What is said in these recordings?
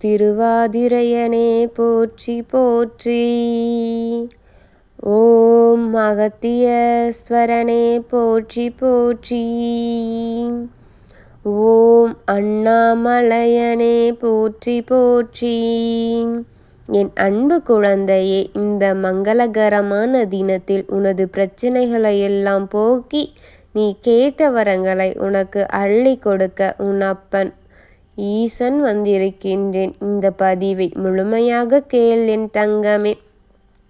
திருவாதிரையனே போற்றி போற்றி. ஓம் அகத்தியஸ்வரனே போற்றி போற்றி. ஓம் அண்ணாமலையனே போற்றி போற்றி. என் அன்பு குழந்தையே, இந்த மங்களகரமான தினத்தில் உனது பிரச்சனைகளை எல்லாம் போக்கி நீ கேட்ட வரங்களை உனக்கு அள்ளி கொடுக்க உன் அப்பன் ஈசன் வந்திருக்கின்றேன். இந்த பதிவை முழுமையாக கேள் என் தங்கமே.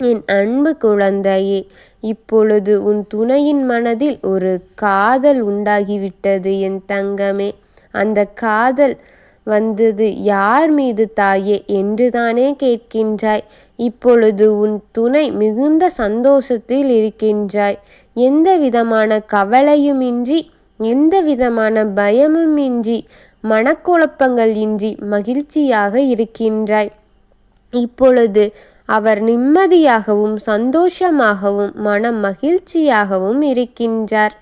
என் அன்பு குழந்தையே, இப்பொழுது உன் துணையின் மனதில் ஒரு காதல் உண்டாகிவிட்டது என் தங்கமே. அந்த காதல் வந்தது யார் மீது தாயே என்றுதானே கேட்கின்றாய். இப்பொழுது உன் துணை மிகுந்த சந்தோஷத்தில் இருக்கின்றாய். எந்த விதமான கவலையுமின்றி, எந்த விதமான பயமுமின்றி, மனக்குழப்பங்கள் இன்றி மகிழ்ச்சியாக இருக்கின்றாய். இப்பொழுது அவர் நிம்மதியாகவும் சந்தோஷமாகவும் மனம் மகிழ்ச்சியாகவும் இருக்கின்றார்.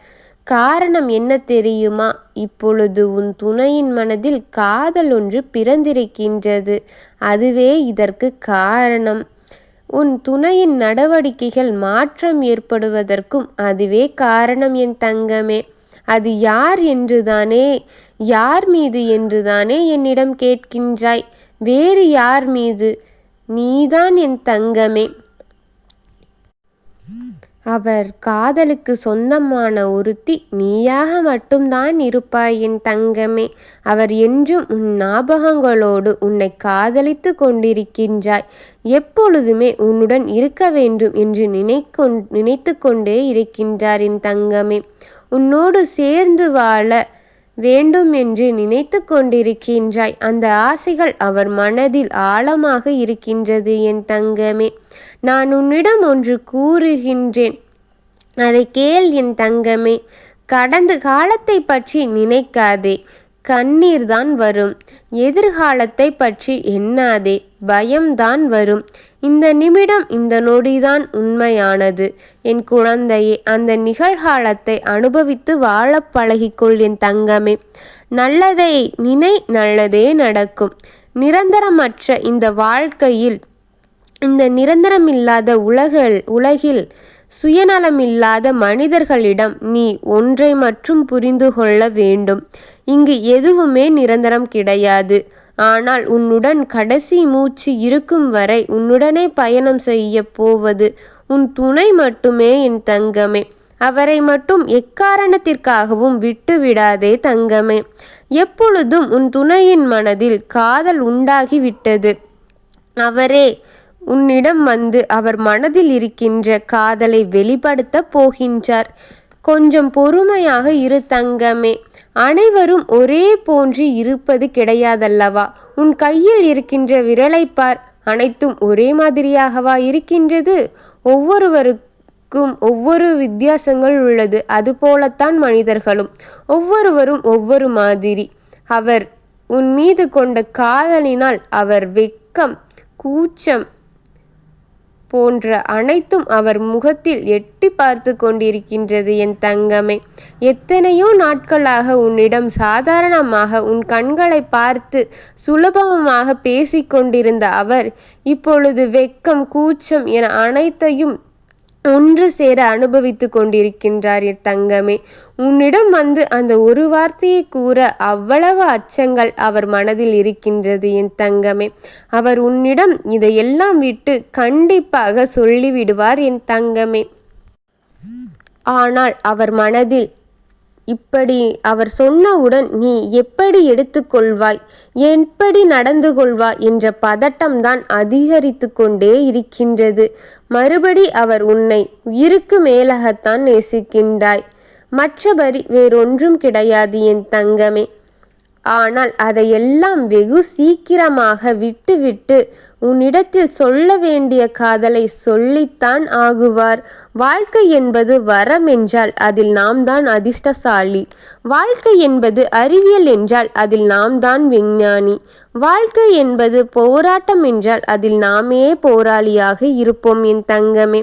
காரணம் என்ன தெரியுமா? இப்பொழுது உன் துணையின் மனதில் காதல் ஒன்று பிறந்திருக்கின்றது. அதுவே இதற்கு காரணம். உன் துணையின் நடவடிக்கைகள் மாற்றம் ஏற்படுவதற்கும் அதுவே காரணம் என் தங்கமே. அது யார் என்றுதானே, யார் மீது என்றுதானே என்னிடம் கேட்கின்றாய். வேறு யார் மீது? நீதான் என் தங்கமே. அவர் காதலுக்கு சொந்தமான ஒருத்தி நீயாக மட்டும்தான் இருப்பாய் என் தங்கமே. அவர் என்றும் உன் ஞாபகங்களோடு உன்னை காதலித்து கொண்டிருக்கின்றாய். எப்பொழுதுமே உன்னுடன் இருக்க வேண்டும் என்று நினைத்து கொண்டே இருக்கின்றார் என் தங்கமே. உன்னோடு சேர்ந்து வாழ வேண்டும் என்று நினைத்து கொண்டிருக்கின்றாய். அந்த ஆசைகள் அவர் மனதில் ஆழமாக இருக்கின்றது என் தங்கமே. நான் உன்னிடம் ஒன்று கூறுகின்றேன், அதை கேள் என் தங்கமே. கடந்த காலத்தை பற்றி நினைக்காதே, கண்ணீர் தான் வரும். எதிர்காலத்தை பற்றி எண்ணாதே, பயம்தான் வரும். இந்த நிமிடம், இந்த நொடிதான் உண்மையானது என் குழந்தையே. அந்த நிகழ்காலத்தை அனுபவித்து வாழ பழகிக்கொள் என் தங்கமே. நல்லதை நினை, நல்லதே நடக்கும். நிரந்தரமற்ற இந்த வாழ்க்கையில், இந்த நிரந்தரமில்லாத உலகில் சுயநலமில்லாத மனிதர்களிடம் நீ ஒன்றை மட்டும் புரிந்து கொள்ள வேண்டும். இங்கு எதுவுமே நிரந்தரம் கிடையாது. ஆனால் உன்னுடன் கடைசி மூச்சு இருக்கும் வரை உன்னுடனே பயணம் செய்ய போவது உன் துணை மட்டுமே என் தங்கமே. அவரை மட்டும் எக்காரணத்திற்காகவும் விட்டு விடாதே தங்கமே. எப்பொழுதும் உன் துணையின் மனதில் காதல் உண்டாகிவிட்டது. அவரே உன்னிடம் வந்து அவர் மனதில் இருக்கின்ற காதலை வெளிப்படுத்த போகின்றார். கொஞ்சம் பொறுமையாக இரு தங்கமே. அனைவரும் ஒரே போன்று இருப்பது கிடையாதல்லவா? உன் கையில் இருக்கின்ற விரலை பார், அனைத்தும் ஒரே மாதிரியாகவா இருக்கின்றது? ஒவ்வொருவருக்கும் ஒவ்வொரு வித்தியாசங்கள் உள்ளது. அதுபோலத்தான் மனிதர்களும் ஒவ்வொருவரும் ஒவ்வொரு மாதிரி. அவர் உன் மீது கொண்ட காதலினால் அவர் வெட்கம், கூச்சம் போன்ற அனைத்தும் அவர் முகத்தில் எட்டி பார்த்து கொண்டிருக்கின்றது என் தங்கமே. எத்தனையோ நாட்களாக உன்னிடம் சாதாரணமாக உன் கண்களை பார்த்து சுலபமாக பேசிக்கொண்டிருந்த அவர் இப்பொழுது வெட்கம், கூச்சம் என அனைத்தையும் ஒன்று சேர அனுபவித்து கொண்டிருக்கின்றார் என் தங்கமே. உன்னிடம் வந்து அந்த ஒரு வார்த்தையை கூற அவ்வளவு அச்சங்கள் அவர் மனதில் இருக்கின்றது என் தங்கமே. அவர் உன்னிடம் இதையெல்லாம் விட்டு கண்டிப்பாக சொல்லிவிடுவார் என் தங்கமே. ஆனால் அவர் மனதில் இப்படி அவர் சொன்னவுடன் நீ எப்படி எடுத்துக்கொள்வாய், எப்படி நடந்து கொள்வாய் என்ற பதட்டம்தான் அதிகரித்து கொண்டே இருக்கின்றது. மறுபடி அவர் உன்னை உயிருக்கு மேலாகத்தான் நேசிக்கின்றாய். மற்றபடி வேறொன்றும் கிடையாது என் தங்கமே. ஆனால் அதையெல்லாம் வெகு சீக்கிரமாக விட்டுவிட்டு உன்னிடத்தில் சொல்ல வேண்டிய காதலை சொல்லித்தான் ஆகுவார். வாழ்க்கை என்பது வரம் என்றால் அதில் நாம் தான் அதிர்ஷ்டசாலி. வாழ்க்கை என்பது அறிவியல் என்றால் அதில் நாம் தான் விஞ்ஞானி. வாழ்க்கை என்பது போராட்டம் என்றால் அதில் நாமே போராளியாக இருப்போம் என் தங்கமே.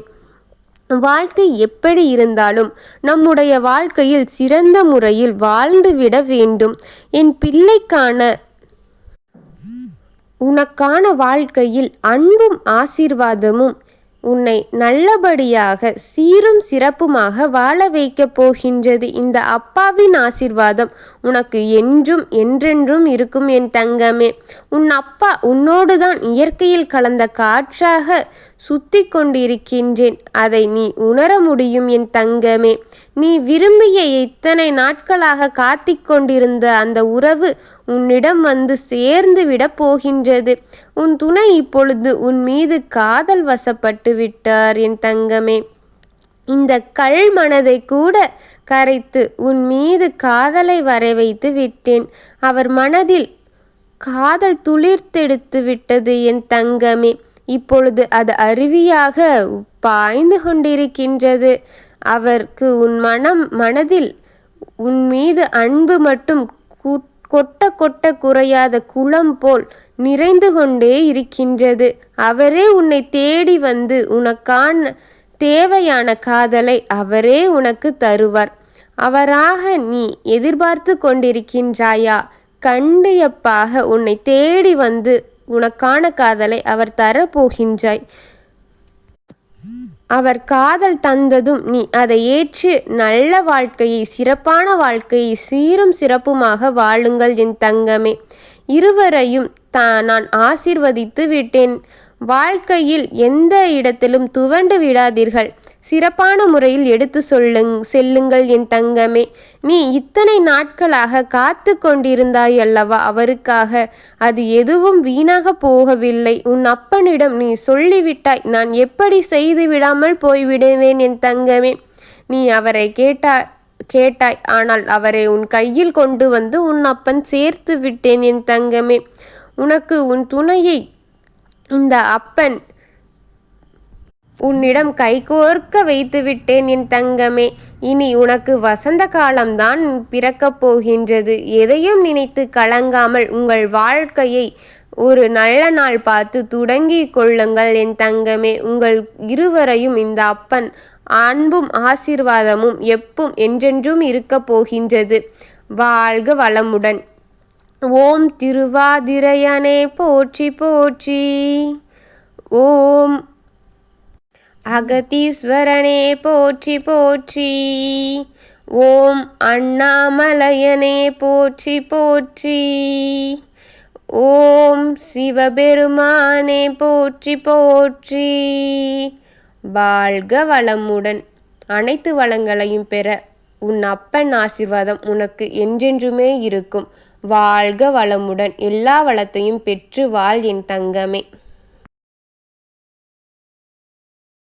வாழ்க்கை எப்படி இருந்தாலும் நம்முடைய வாழ்க்கையில் சிறந்த முறையில் வாழ்ந்துவிட வேண்டும். என் பிள்ளைக்கான உனக்கான வாழ்க்கையில் அன்பும் ஆசீர்வாதமும் உன்னை நல்லபடியாக சீரும் சிறப்புமாக வாழ வைக்கப் போகின்றது. இந்த அப்பாவின் ஆசீர்வாதம் உனக்கு என்றும் என்றென்றும் இருக்கும் என் தங்கமே. உன் அப்பா உன்னோடுதான் இயற்கையில் கலந்த காற்றாக சுத்தி கொண்டிருக்கின்றேன். அதை நீ உணர முடியும் என் தங்கமே. நீ விரும்பிய இத்தனை நாட்களாக காத்திக் கொண்டிருந்த அந்த உறவு உன்னிடம் வந்து சேர்ந்து விட போகின்றது. உன் துணை இப்பொழுது உன் மீது காதல் வசப்பட்டு விட்டார் என் தங்கமே. இந்த கல் மனதை கூட கரைத்து உன் மீது காதலை வர வைத்து விட்டேன். அவர் மனதில் காதல் துளிர்த்தெடுத்து விட்டது என் தங்கமே. இப்பொழுது அது அருவியாக பாய்ந்து கொண்டிருக்கின்றது. அவருக்கு உன் மனதில் உன் மீது அன்பு மட்டும் கொட்ட கொட்ட குறையாத குளம் போல் நிறைந்து கொண்டே இருக்கின்றது. அவரே உன்னை தேடி வந்து உனக்கான தேவையான காதலை அவரே உனக்கு தருவார். அவராக நீ எதிர்பார்த்து கொண்டிருக்கின்றாயா? கண்டிப்பாக உன்னை தேடி வந்து உனக்கான காதலை அவர் தரப்போகின்றாய். அவர் காதல் தந்ததும் நீ அதை ஏற்று நல்ல வாழ்க்கையை, சிறப்பான வாழ்க்கையை சீரும் சிறப்புமாக வாழுங்கள் என் தங்கமே. இருவரையும் நான் ஆசீர்வதித்து விட்டேன். வாழ்க்கையில் எந்த இடத்திலும் துவண்டு விடாதீர்கள். சிறப்பான முறையில் எடுத்து செல்லுங்கள் என் தங்கமே. நீ இத்தனை நாட்களாக காத்து கொண்டிருந்தாய் அல்லவா அவருக்காக. அது எதுவும் வீணாக போகவில்லை. உன் அப்பனிடம் நீ சொல்லிவிட்டாய், நான் எப்படி செய்து விடாமல் போய்விடுவேன் என் தங்கமே. நீ அவரை கேட்டாய். ஆனால் அவரை உன் கையில் கொண்டு வந்து உன் அப்பன் சேர்த்து விட்டேன் என் தங்கமே. உனக்கு உன் துணையை இந்த அப்பன் உன்னிடம் கைகோர்க்க வைத்து விட்டேன் என் தங்கமே. இனி உனக்கு வசந்த காலம்தான் பிறக்கப் போகின்றது. எதையும் நினைத்து கலங்காமல் உங்கள் வாழ்க்கையை ஒரு நல்ல நாள் பார்த்து தொடங்கி கொள்ளுங்கள் என் தங்கமே. உங்கள் இருவரையும் இந்த அப்பன் அன்பும் ஆசீர்வாதமும் எப்பவும் என்றென்றும் இருக்க போகின்றது. வாழ்க வளமுடன். ஓம் திருவாதிரையனே போற்றி போற்றி. ஓம் அகதீஸ்வரனே போற்றி போற்றி. ஓம் அண்ணாமலையனே போற்றி போற்றி. ஓம் சிவபெருமானே போற்றி போற்றி. வாழ்க வளமுடன். அனைத்து வளங்களையும் பெற உன் அப்பன் ஆசீர்வாதம் உனக்கு என்றென்றுமே இருக்கும். வாழ்க வளமுடன். எல்லா வளத்தையும் பெற்று வாழ் என் தங்கமே.